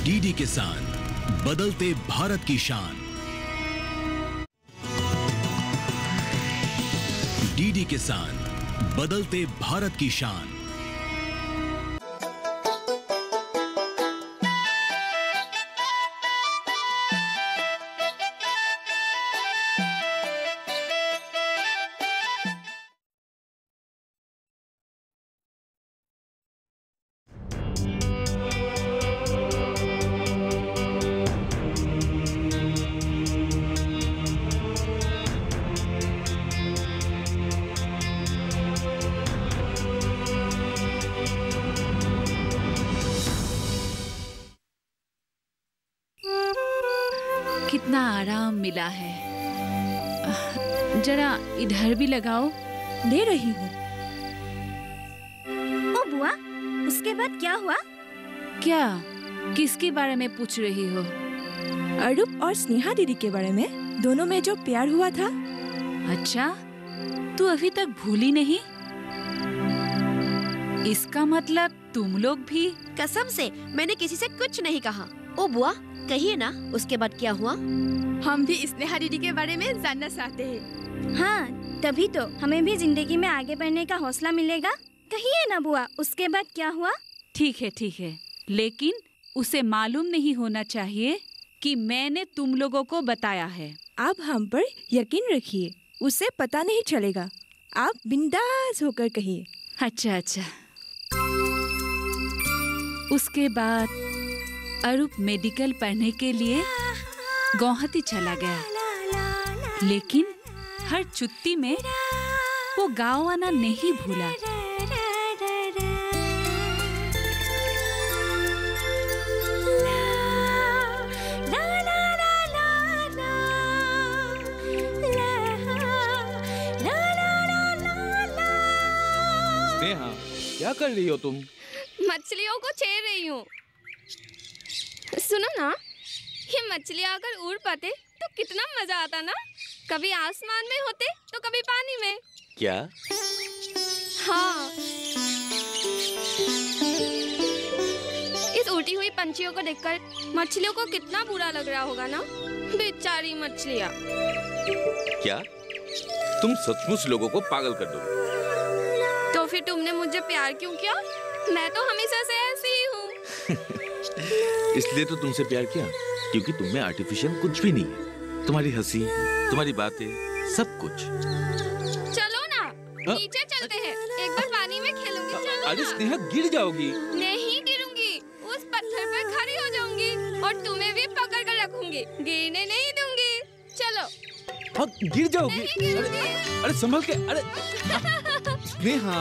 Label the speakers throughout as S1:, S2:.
S1: DD किसान, बदलते भारत की शान। डीडी किसान, बदलते भारत की शान।
S2: कितना आराम मिला है। जरा इधर भी लगाओ।
S3: दे रही हूँ।
S4: ओ बुआ, उसके बाद क्या हुआ?
S2: क्या? किसके बारे में पूछ रही हो?
S3: अरूप और स्नेहा दीदी के बारे में। दोनों में जो प्यार हुआ था।
S2: अच्छा, तू अभी तक भूली नहीं? इसका मतलब तुम लोग भी?
S4: कसम से मैंने किसी से कुछ नहीं कहा। ओ बुआ, कहिए ना, उसके बाद क्या हुआ?
S3: हम भी स्नेहा दीदी के बारे में जानना चाहते हैं।
S5: हाँ, तभी तो हमें भी जिंदगी में आगे बढ़ने का हौसला मिलेगा। कहिए ना बुआ, उसके बाद क्या हुआ?
S2: ठीक है, लेकिन उसे मालूम नहीं होना चाहिए कि मैंने तुम लोगों को बताया है।
S3: आप हम पर यकीन रखिए, उसे पता नहीं चलेगा। आप बिंदास होकर कहिए।
S2: अच्छा। उसके बाद अरूप मेडिकल पढ़ने के लिए गुवाहाटी चला गया, लेकिन हर छुट्टी में वो गाँव आना नहीं भूला।
S6: स्नेहा, क्या कर रही हो तुम?
S7: मछलियों को छेड़ रही हूँ। सुनो ना, ये मछलियाँ अगर उड़ पाते तो कितना मजा आता ना। कभी आसमान में होते तो कभी पानी में।
S6: क्या?
S7: हाँ, इस उड़ती हुई पंछियों को देखकर मछलियों को कितना बुरा लग रहा होगा ना। बेचारी मछलियाँ।
S6: क्या? तुम सचमुच लोगों को पागल कर दोगे।
S7: तो फिर तुमने मुझे प्यार क्यों किया? मैं तो हमेशा से ऐसी ही हूँ।
S6: इसलिए तो तुमसे प्यार किया, क्योंकि तुम में आर्टिफिशियल कुछ भी नहीं है। तुम्हारी हंसी, तुम्हारी बातें, सब कुछ।
S7: चलो ना, नीचे चलते हैं। एक बार पानी में खेलूंगी। चलो
S6: अरे
S7: ना।
S6: स्नेहा, गिर जाओगी।
S7: नहीं गिरूंगी, उस पत्थर पर खड़ी हो जाऊंगी और तुम्हें भी पकड़ कर रखूंगी। गिरने नहीं दूंगी। चलो।
S6: हाँ, गिर जाओगी।
S7: नहीं गिरूंगी।
S6: अरे संभल के। अरे स्नेहा।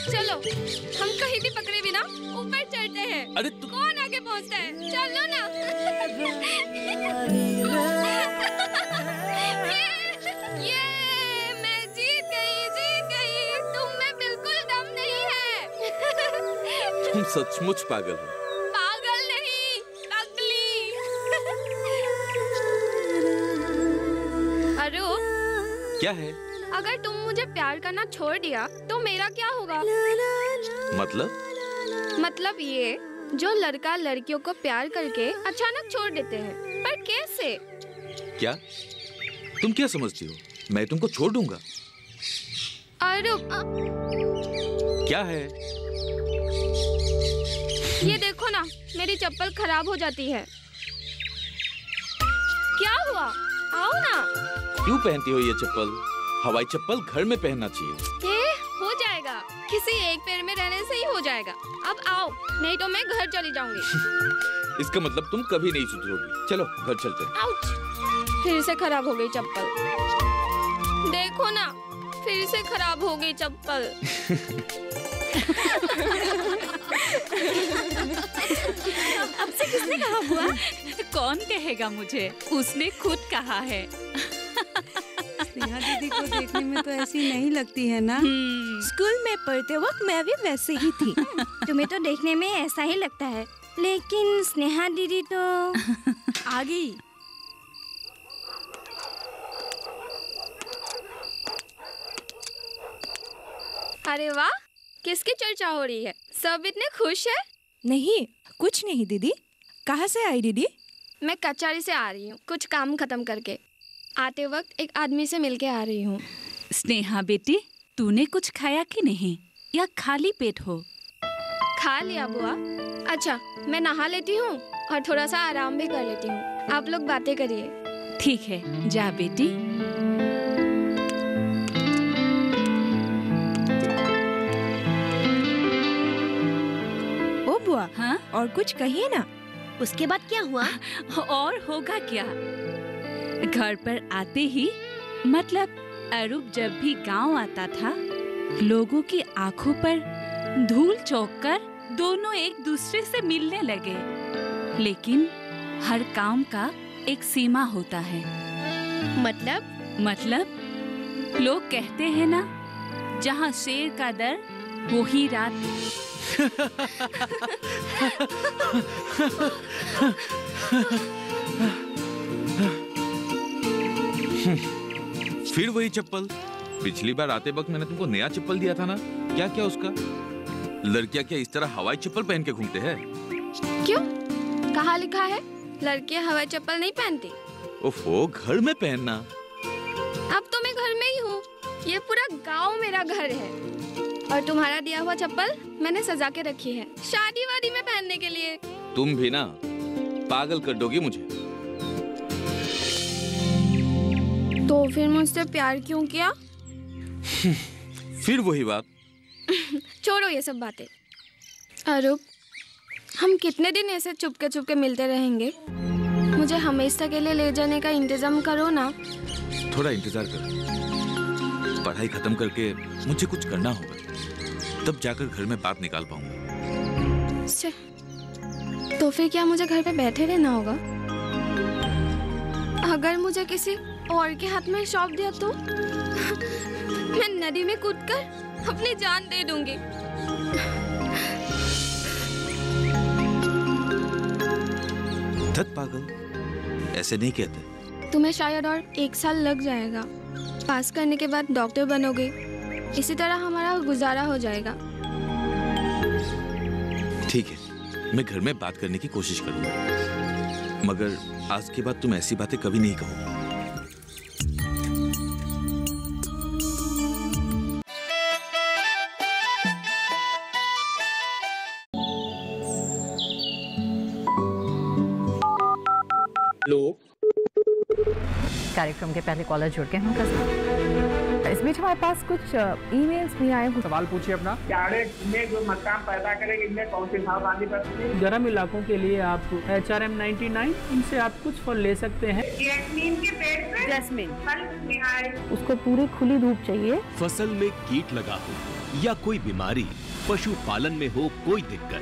S7: चलो, हम कहीं भी पकड़े बिना ऊपर चढ़ते हैं।
S6: अरे
S7: कौन आगे पहुंचता है? चलो ना। ये मैं जीत गई। तुम में बिल्कुल दम नहीं है।
S6: तुम सचमुच पागल हो।
S7: पागल नहीं, पगली। अरूप,
S6: क्या है?
S7: अगर तुम मुझे प्यार करना छोड़ दिया तो मेरा क्या होगा? मतलब ये, जो लड़का लड़कियों को प्यार करके अचानक छोड़ देते हैं, पर कैसे?
S6: क्या तुम क्या समझती हो, मैं तुमको छोड़ दूंगा?
S7: अरे
S6: क्या है?
S7: ये देखो ना, मेरी चप्पल खराब हो जाती है। क्या हुआ? आओ ना।
S6: क्यों पहनती हो ये चप्पल? हवाई चप्पल घर में पहनना चाहिए।
S7: हो जाएगा, किसी एक पैर में रहने से ही हो जाएगा। अब आओ, नहीं तो मैं घर चली जाऊंगी।
S6: इसका मतलब तुम कभी नहीं सुधरोगी। चलो घर चलते हैं।
S7: आउच! फिर से खराब हो गई चप्पल। देखो ना, फिर से खराब हो गई चप्पल।
S5: अब से किसने कहा बुआ?
S2: कौन कहेगा मुझे, उसने खुद कहा है।
S8: स्नेहा दीदी को देखने में तो ऐसी नहीं लगती है ना।
S3: स्कूल में पढ़ते वक्त मैं भी वैसे ही थी।
S5: तुम्हें तो देखने में ऐसा ही लगता है, लेकिन स्नेहा दीदी तो
S8: आ गई।
S7: अरे वाह, किसकी चर्चा हो रही है? सब इतने खुश है।
S3: नहीं, कुछ नहीं दीदी। कहाँ से आई दीदी?
S7: मैं कचहरी से आ रही हूँ, कुछ काम खत्म करके। आते वक्त एक आदमी से मिलके आ रही हूँ।
S2: स्नेहा बेटी, तूने कुछ खाया कि नहीं, या खाली पेट हो?
S7: खा लिया बुआ। अच्छा, मैं नहा लेती हूँ और थोड़ा सा आराम भी कर लेती हूँ। आप लोग बातें करिए।
S2: ठीक है, जा बेटी।
S3: ओ बुआ,
S2: हाँ?
S3: और कुछ कहिए ना।
S4: उसके बाद क्या हुआ?
S2: और होगा क्या? घर पर आते ही, मतलब अरूप जब भी गांव आता था, लोगों की आंखों पर धूल चौंक कर दोनों एक दूसरे से मिलने लगे। लेकिन हर काम का एक सीमा होता है। मतलब लोग कहते हैं ना, जहाँ शेर का दर वो ही रात।
S6: फिर वही चप्पल। पिछली बार आते वक्त मैंने तुमको नया चप्पल दिया था ना, क्या क्या उसका? लड़कियां क्या इस तरह हवाई चप्पल पहन के घूमते हैं?
S7: क्यों? कहाँ लिखा है लड़कियां हवाई चप्पल नहीं पहनती?
S6: ओफो, घर में पहनना।
S7: अब तो मैं घर में ही हूँ। ये पूरा गांव मेरा घर है। और तुम्हारा दिया हुआ चप्पल मैंने सजा के रखी है, शादी वादी में पहनने के लिए।
S6: तुम भी ना पागल कर दोगी मुझे।
S7: तो फिर मुझसे प्यार क्यों किया?
S6: फिर वही बात।
S7: छोड़ो ये सब बातें। अरूप, हम कितने दिन ऐसे चुपके मिलते रहेंगे? मुझे हमेशा के लिए ले जाने का इंतजाम करो ना।
S6: थोड़ा इंतजार कर। पढ़ाई खत्म करके मुझे कुछ करना होगा, तब जाकर घर में बात निकाल पाऊंगा।
S7: तो फिर क्या मुझे घर पे बैठे रहना होगा? अगर मुझे किसी और के हाथ में सौंप दिया तो मैं नदी में कूदकर अपनी जान दे दूंगी।
S6: धत पागल, ऐसे नहीं कहते।
S7: तुम्हें शायद और 1 साल लग जाएगा। पास करने के बाद डॉक्टर बनोगे। इसी तरह हमारा गुजारा हो जाएगा।
S6: ठीक है, मैं घर में बात करने की कोशिश करूंगा, मगर आज के बाद तुम ऐसी बातें कभी नहीं कहोगे।
S9: कार्यक्रम के पहले कॉलर जुड़ के हम इस बीच हमारे पास कुछ ईमेल्स भी आए।
S10: सवाल पूछिए अपना। में जो मकान पैदा करेंगे, इनमें कौन सी सावधानी बरतनी? गर्म इलाकों के लिए आप HRM 99 इनसे आप कुछ फल ले सकते हैं।
S9: जैस्मीन के पेड़ पे जैस्मीन उसको पूरी खुली धूप चाहिए।
S1: फसल में कीट लगा हो या कोई बीमारी, पशुपालन में हो कोई दिक्कत,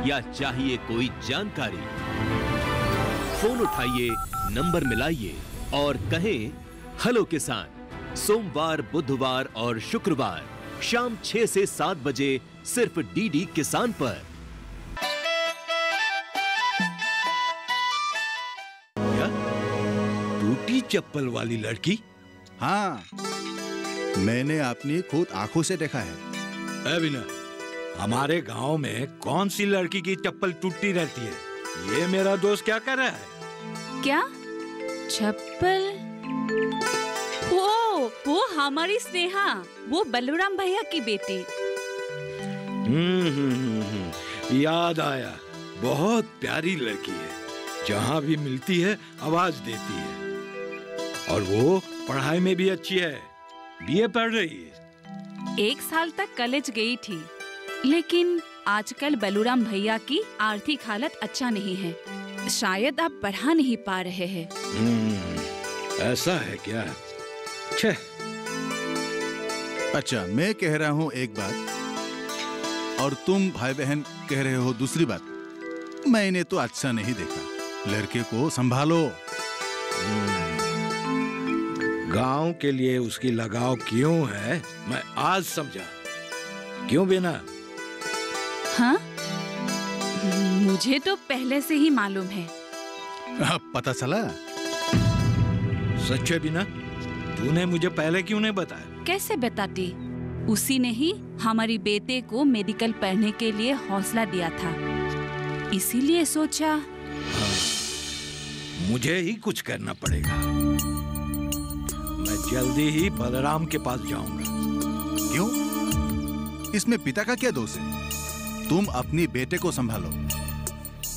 S1: या चाहिए कोई जानकारी, फोन उठाइए, नंबर मिलाइए और कहें हेलो किसान। सोमवार, बुधवार और शुक्रवार शाम 6 से 7 बजे सिर्फ डीडी किसान पर।
S11: क्या? टूटी चप्पल वाली लड़की?
S12: हाँ, मैंने अपनी खुद आंखों से देखा है।
S11: अविना, हमारे गांव में कौन सी लड़की की चप्पल टूटती रहती है? ये मेरा दोस्त क्या कर रहा है?
S2: क्या चप्पल? वो हमारी स्नेहा, वो बलराम भैया की बेटी।
S11: याद आया, बहुत प्यारी लड़की है। जहाँ भी मिलती है आवाज देती है, और वो पढ़ाई में भी अच्छी है, BA पढ़ रही है।
S2: 1 साल तक कॉलेज गई थी, लेकिन आजकल बलराम भैया की आर्थिक हालत अच्छा नहीं है। शायद आप पढ़ा नहीं पा रहे हैं।
S11: ऐसा है क्या? छे,
S12: अच्छा, मैं कह रहा हूँ एक बात और तुम भाई बहन कह रहे हो दूसरी बात। मैंने तो अच्छा नहीं देखा। लड़के को संभालो।
S11: गांव के लिए उसकी लगाव क्यों है, मैं आज समझा। क्यों बिना?
S2: हाँ, मुझे तो पहले से ही मालूम है।
S12: पता चला?
S11: सच है बिना? तूने मुझे पहले क्यों नहीं बताया?
S2: कैसे बताती? उसी ने ही हमारी बेटे को मेडिकल पढ़ने के लिए हौसला दिया था, इसीलिए सोचा।
S11: हाँ, मुझे ही कुछ करना पड़ेगा। मैं जल्दी ही बलराम के पास जाऊंगा।
S12: क्यों? इसमें पिता का क्या दोष है? तुम अपनी बेटे को संभालो।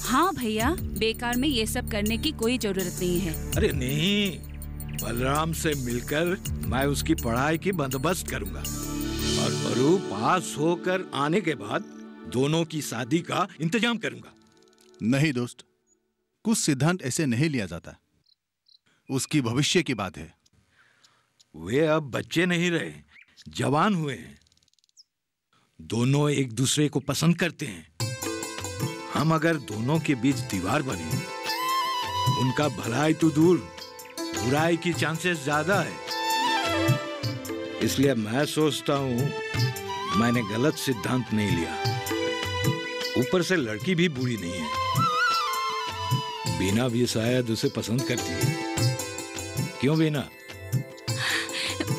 S2: हाँ भैया, बेकार में ये सब करने की कोई जरूरत नहीं है।
S11: अरे नहीं, बलराम से मिलकर मैं उसकी पढ़ाई की बंदोबस्त करूंगा और बरू पास होकर आने के बाद दोनों की शादी का इंतजाम करूंगा।
S12: नहीं दोस्त, कुछ सिद्धांत ऐसे नहीं लिया जाता। उसकी भविष्य की बात है।
S11: वे अब बच्चे नहीं रहे, जवान हुए हैं। दोनों एक दूसरे को पसंद करते हैं। हम अगर दोनों के बीच दीवार बने, उनका भलाई तो दूर, बुराई की चांसेस ज्यादा है। इसलिए मैं सोचता हूँ मैंने गलत सिद्धांत नहीं लिया। ऊपर से लड़की भी बुरी नहीं है। बीना भी शायद उसे पसंद करती है। क्यों बीना?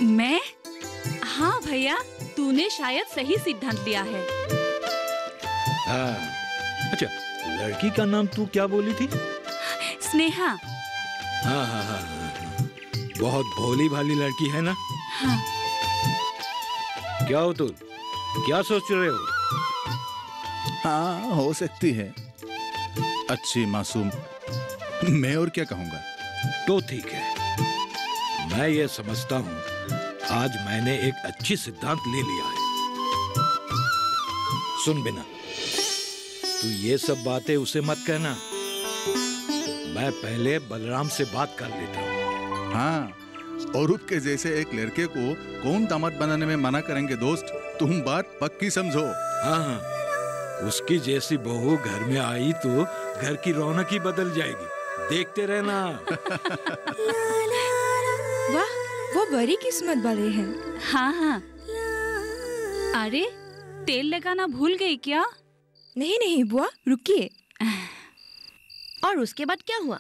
S2: मैं? हाँ भैया, तूने शायद सही सिद्धांत लिया है।
S11: हाँ, अच्छा, लड़की का नाम तू क्या बोली थी?
S2: स्नेहा।
S11: हाँ हाँ हाँ, बहुत भोली भाली लड़की है ना?
S2: हाँ।
S11: क्या हो तुम? क्या सोच रहे हो?
S12: हाँ, हो सकती है। अच्छी मासूम। मैं और क्या कहूँगा?
S11: तो ठीक है। मैं ये समझता हूँ आज मैंने एक अच्छी सिद्धांत ले लिया है। सुन बिना, तू ये सब बातें उसे मत कहना। मैं पहले बलराम से बात कर लेता हूँ।
S12: हाँ, औरूप के जैसे एक लड़के को कौन दामाद बनाने में मना करेंगे दोस्त? तुम बात पक्की समझो।
S11: हाँ हाँ, उसकी जैसी बहू घर में आई तो घर की रौनक ही बदल जाएगी। देखते रहना।
S3: वाह, वो बड़ी किस्मत वाले हैं।
S2: हाँ हाँ। अरे, तेल लगाना भूल गई क्या?
S3: नहीं नहीं बुआ, रुकिए।
S4: और उसके बाद क्या हुआ?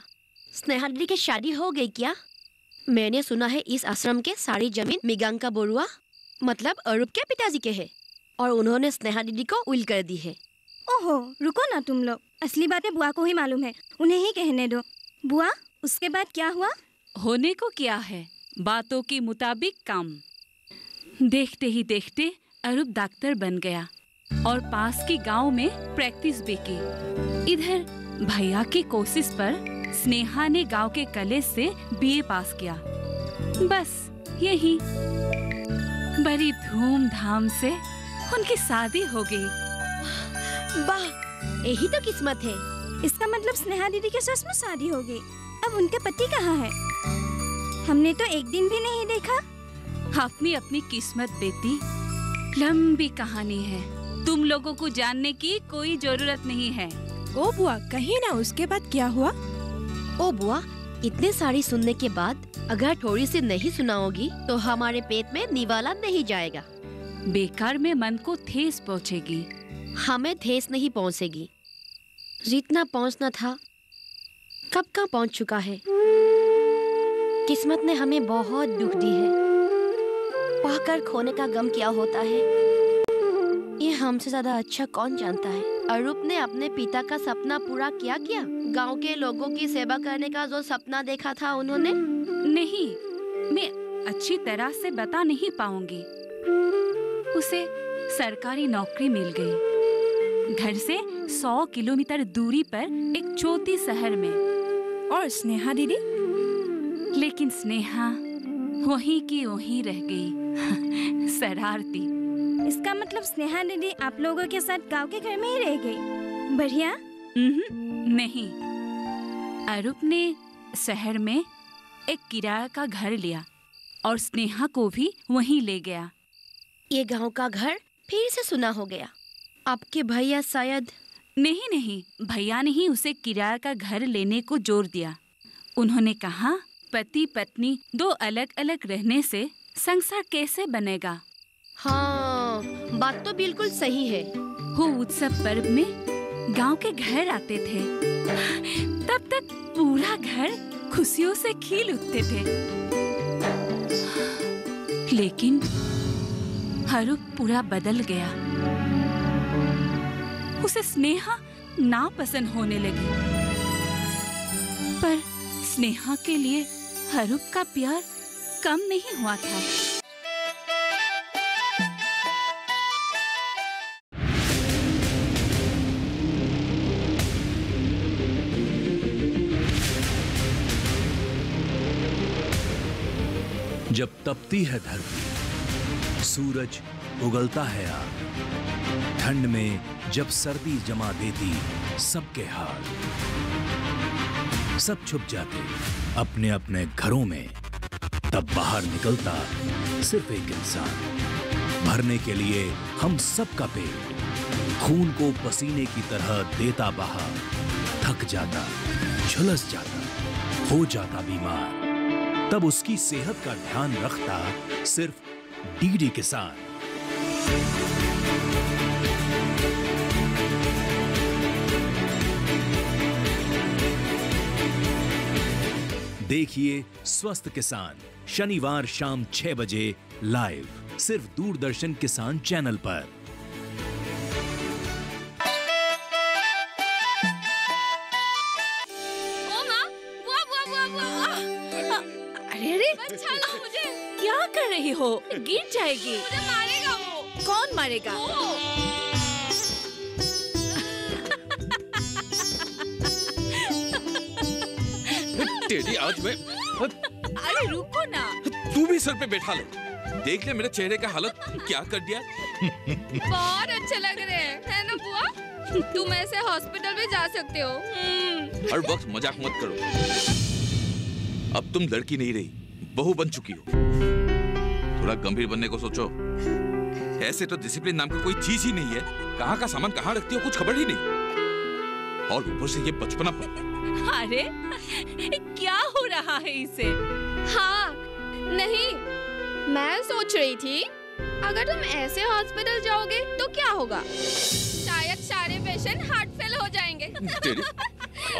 S4: स्नेहा दीदी की शादी हो गई क्या? मैंने सुना है इस आश्रम के सारी जमीन मिगांका बरुआ मतलब अरूप के पिताजी के है और उन्होंने स्नेहा दीदी को उल कर दी है।
S5: ओहो, रुको ना तुम लोग, असली बातें बुआ को ही मालूम है, उन्हें ही कहने दो। बुआ, उसके बाद क्या हुआ?
S2: होने को क्या है, बातों के मुताबिक काम। देखते ही देखते अरूप डॉक्टर बन गया और पास के गांव में प्रैक्टिस भी की। इधर भैया की कोशिश पर स्नेहा ने गांव के कॉलेज से बीए पास किया। बस यही, बड़ी धूमधाम से उनकी शादी हो गई।
S4: वाह, यही तो किस्मत है।
S5: इसका मतलब स्नेहा दीदी के सच में शादी हो गई। अब उनके पति कहाँ है? हमने तो एक दिन भी नहीं देखा।
S2: अपनी अपनी किस्मत बेटी, लंबी कहानी है, तुम लोगों को जानने की कोई जरूरत नहीं है।
S3: ओ बुआ, कहीं ना उसके बाद क्या हुआ?
S4: ओ बुआ, इतने सारी सुनने के बाद अगर थोड़ी सी नहीं सुनाओगी तो हमारे पेट में निवाला नहीं जाएगा।
S2: बेकार में मन को ठेस पहुँचेगी।
S4: हमें ठेस नहीं पहुँचेगी। जितना पहुँचना था कब का पहुँच चुका है। किस्मत ने हमें बहुत दुख दी है। पाकर खोने का गम क्या होता है, ये हमसे ज्यादा अच्छा कौन जानता है। अरूप ने अपने पिता का सपना पूरा किया क्या? गांव के लोगों की सेवा करने का जो सपना देखा था उन्होंने?
S2: नहीं, मैं अच्छी तरह से बता नहीं पाऊंगी। उसे सरकारी नौकरी मिल गई, घर से 100 किलोमीटर दूरी पर एक छोटी शहर में।
S3: और स्नेहा दीदी?
S2: लेकिन स्नेहा वहीं की वहीं रह गई, शरारती।
S5: इसका मतलब स्नेहा दीदी आप लोगों के साथ गांव के घर में ही रह गई? बढ़िया।
S2: नहीं, अरूप ने शहर में एक किराया का घर लिया और स्नेहा को भी वहीं ले गया।
S4: ये गांव का घर फिर से सुना हो गया। आपके भैया शायद।
S2: नहीं, भैया ने ही उसे किराया का घर लेने को जोर दिया। उन्होंने कहा पति पत्नी दो अलग अलग रहने से संसार कैसे बनेगा।
S4: हाँ, बात तो बिल्कुल सही है।
S2: वो उत्सव पर्व में गांव के घर आते थे, तब तक पूरा घर खुशियों से खिल उठते थे। लेकिन हरूप पूरा बदल गया। उसे स्नेहा नापसंद होने लगी, पर स्नेहा के लिए हरूप का प्यार कम नहीं हुआ था।
S1: जब तपती है धरती, सूरज उगलता है आग, ठंड में जब सर्दी जमा देती सबके हाल, सब छुप जाते अपने अपने घरों में, तब बाहर निकलता सिर्फ एक इंसान, भरने के लिए हम सबका पेट, खून को पसीने की तरह देता बहा, थक जाता, झुलस जाता, हो जाता बीमार, तब उसकी सेहत का ध्यान रखता सिर्फ डीडी किसान। देखिए स्वस्थ किसान शनिवार शाम 6 बजे लाइव सिर्फ दूरदर्शन किसान चैनल पर।
S2: बचा लो मुझे। क्या कर रही हो? गिर जाएगी। मुझे मारेगा वो। कौन मारेगा?
S6: टेडी आज मैं।
S2: अरे रुको ना।
S6: तू भी सर पे बैठा ले। देख ले मेरे चेहरे का हालत क्या कर दिया।
S7: बहुत अच्छे लग रहे हैं, है ना बुआ? तुम ऐसे हॉस्पिटल भी जा सकते हो।
S6: हर वक्त मजाक मत करो। अब तुम लड़की नहीं रही, बहू बन चुकी हो। थोड़ा गंभीर बनने को सोचो। ऐसे तो डिसिप्लिन नाम की कोई चीज ही नहीं है। कहाँ का सामान कहाँ रखती हो कुछ खबर ही नहीं। और ऊपर से ये बचपना पर।
S2: अरे क्या हो रहा है इसे?
S7: हाँ नहीं, मैं सोच रही थी अगर तुम ऐसे हॉस्पिटल जाओगे तो क्या होगा? शायद सारे पेशेंट हार्ट फेल हो जाएंगे।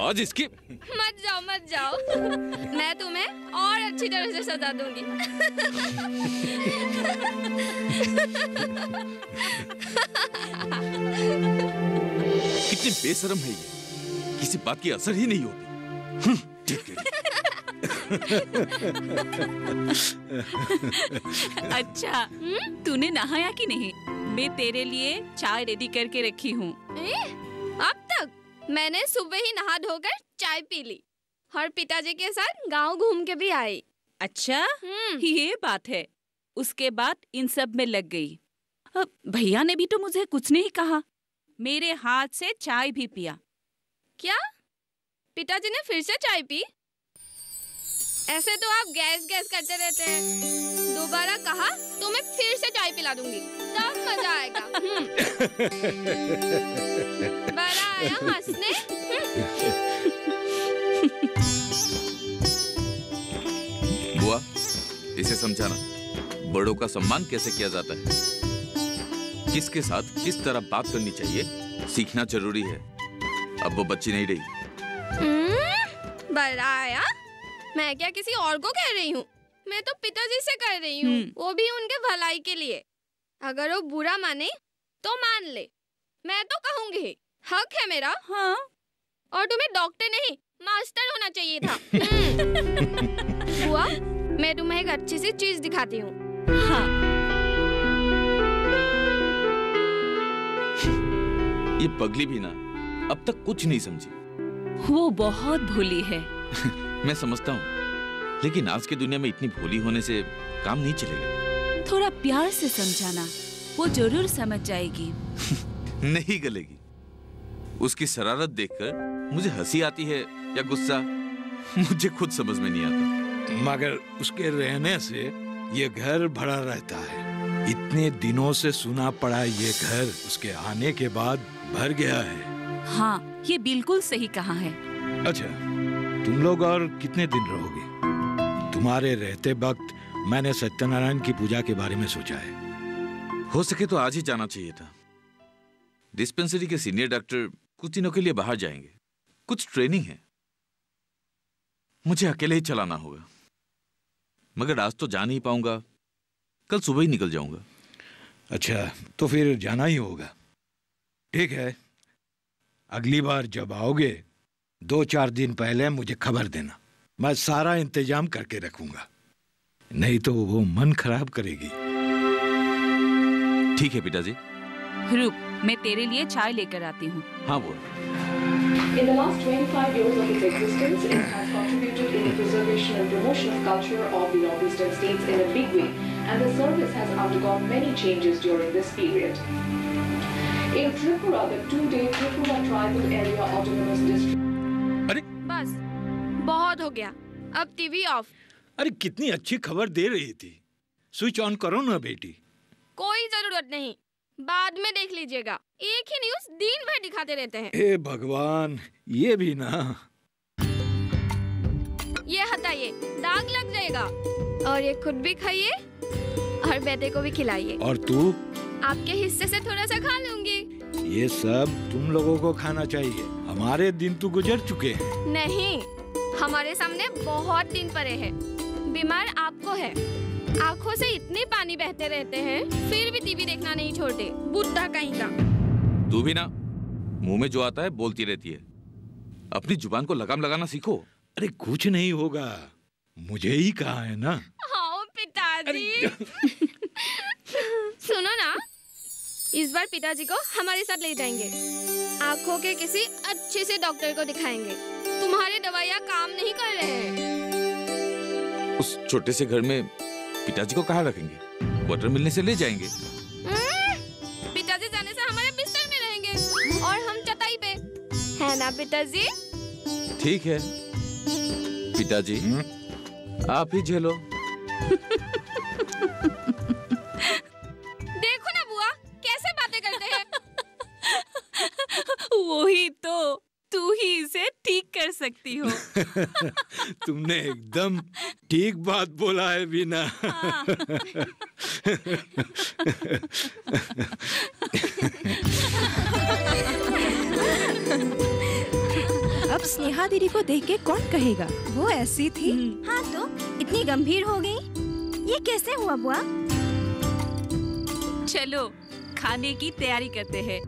S6: आज इसकी
S7: मत जाओ। मैं तुम्हें और अच्छी तरह से सजा दूंगी।
S6: कितनी बेशर्म है ये, किसी बात की असर ही नहीं होती।
S2: अच्छा, तूने नहाया कि नहीं? मैं तेरे लिए चाय रेडी करके रखी हूँ।
S7: अब तक मैंने सुबह ही नहा धोकर चाय पी ली और पिताजी के साथ गांव घूम के भी आई।
S2: अच्छा, ये बात है। उसके बाद इन सब में लग गई। अब भैया ने भी तो मुझे कुछ नहीं कहा। मेरे हाथ से चाय भी पिया।
S7: क्या? पिताजी ने फिर से चाय पी? ऐसे तो आप गैस करते रहते हैं। दोबारा कहा तो मैं फिर से चाय पिला दूंगी, तब मजा आएगा। बड़ा आया हंसने।
S6: बुआ, इसे समझाना बड़ों का सम्मान कैसे किया जाता है, किसके साथ किस तरह बात करनी चाहिए, सीखना जरूरी है। अब वो बच्ची नहीं रही।
S7: बड़ा आया, मैं क्या किसी और को कह रही हूँ? मैं तो पिताजी से कह रही हूँ, वो भी उनके भलाई के लिए। अगर वो बुरा माने तो मान ले, मैं तो कहूँगी, हक है मेरा।
S2: हाँ।
S7: और तुम्हें डॉक्टर नहीं मास्टर होना चाहिए था। बुआ, मैं तुम्हें एक अच्छी सी चीज दिखाती हूँ।
S2: हाँ।
S6: ये पगली भी ना अब तक कुछ नहीं समझी।
S2: वो बहुत भोली है।
S6: मैं समझता हूँ, लेकिन आज की दुनिया में इतनी भोली होने से काम नहीं चलेगा।
S2: थोड़ा प्यार से समझाना, वो जरूर समझ जाएगी।
S6: नहीं गलेगी। उसकी शरारत देखकर मुझे हंसी आती है या गुस्सा, मुझे खुद समझ में नहीं आता।
S11: मगर उसके रहने से ये घर भरा रहता है, इतने दिनों से सुना पड़ा ये घर उसके आने के बाद भर गया है।
S2: हाँ, ये बिल्कुल सही कहा है।
S11: अच्छा, तुम लोग और कितने दिन रहोगे? तुम्हारे रहते वक्त मैंने सत्यनारायण की पूजा के बारे में सोचा है।
S6: हो सके तो आज ही जाना चाहिए था। डिस्पेंसरी के सीनियर डॉक्टर कुछ दिनों के लिए बाहर जाएंगे, कुछ ट्रेनिंग है। मुझे अकेले ही चलाना होगा, मगर आज तो जा नहीं पाऊंगा, कल सुबह ही निकल जाऊंगा।
S11: अच्छा, तो फिर जाना ही होगा। ठीक है, अगली बार जब आओगे 2-4 दिन पहले मुझे खबर देना, मैं सारा इंतजाम करके रखूंगा, नहीं तो वो मन खराब करेगी।
S6: ठीक है पिताजी।
S2: रुक, मैं तेरे लिए चाय लेकर आती हूँ।
S6: हाँ बोल।
S13: In the last 25 years of its existence, it has contributed in the preservation and promotion of culture of the northeastern states in a big way, and the service has undergone many changes during this period. In Tripura, the 2-day Tripura Tribal Area Autonomous District.
S7: बस, बहुत हो गया, अब TV off.
S11: अरे कितनी अच्छी खबर दे रही थी, स्विच ऑन करो ना बेटी।
S7: कोई जरूरत नहीं, बाद में देख लीजिएगा। एक ही न्यूज़ दिन भर दिखाते रहते हैं।
S11: हे भगवान, ये भी ना।
S7: ये हटाइए, दाग लग जाएगा। और ये खुद भी खाइए और बेटे को भी खिलाइए।
S11: और तू?
S7: आपके हिस्से से थोड़ा सा खा लूंगी।
S11: ये सब तुम लोगों को खाना चाहिए, हमारे दिन तो गुजर चुके हैं।
S7: नहीं, हमारे सामने बहुत दिन पड़े हैं। बीमार आपको है, आँखों से इतने पानी बहते रहते हैं, फिर भी टीवी देखना नहीं छोड़ते, बुड्ढा कहीं का।
S6: तू भी ना, मुंह में जो आता है बोलती रहती है। अपनी जुबान को लगाम लगाना सीखो।
S11: अरे कुछ नहीं होगा, मुझे ही कहा है ना।
S7: हाँ पिताजी। सुनो ना, इस बार पिताजी को हमारे साथ ले जाएंगे, आँखों के किसी अच्छे से डॉक्टर को दिखाएंगे। तुम्हारी दवाइयाँ काम नहीं कर रहे हैं।
S6: उस छोटे से घर में पिताजी को कहाँ रखेंगे? क्वार्टर मिलने से ले जाएंगे।
S7: पिताजी जाने से हमारे बिस्तर में रहेंगे और हम चटाई पे, है ना पिताजी?
S6: ठीक है पिताजी, आप ही झेलो।
S7: देखो ना बुआ, कैसे बातें करते हैं।
S2: वही तो, तू ही इसे ठीक कर सकती हो।
S11: तुमने एकदम ठीक बात बोला है बीना।
S3: अब स्नेहा दीदी को देख के कौन कहेगा वो ऐसी थी।
S5: हाँ तो इतनी गंभीर हो गई, ये कैसे हुआ बुआ?
S2: चलो खाने की तैयारी करते हैं।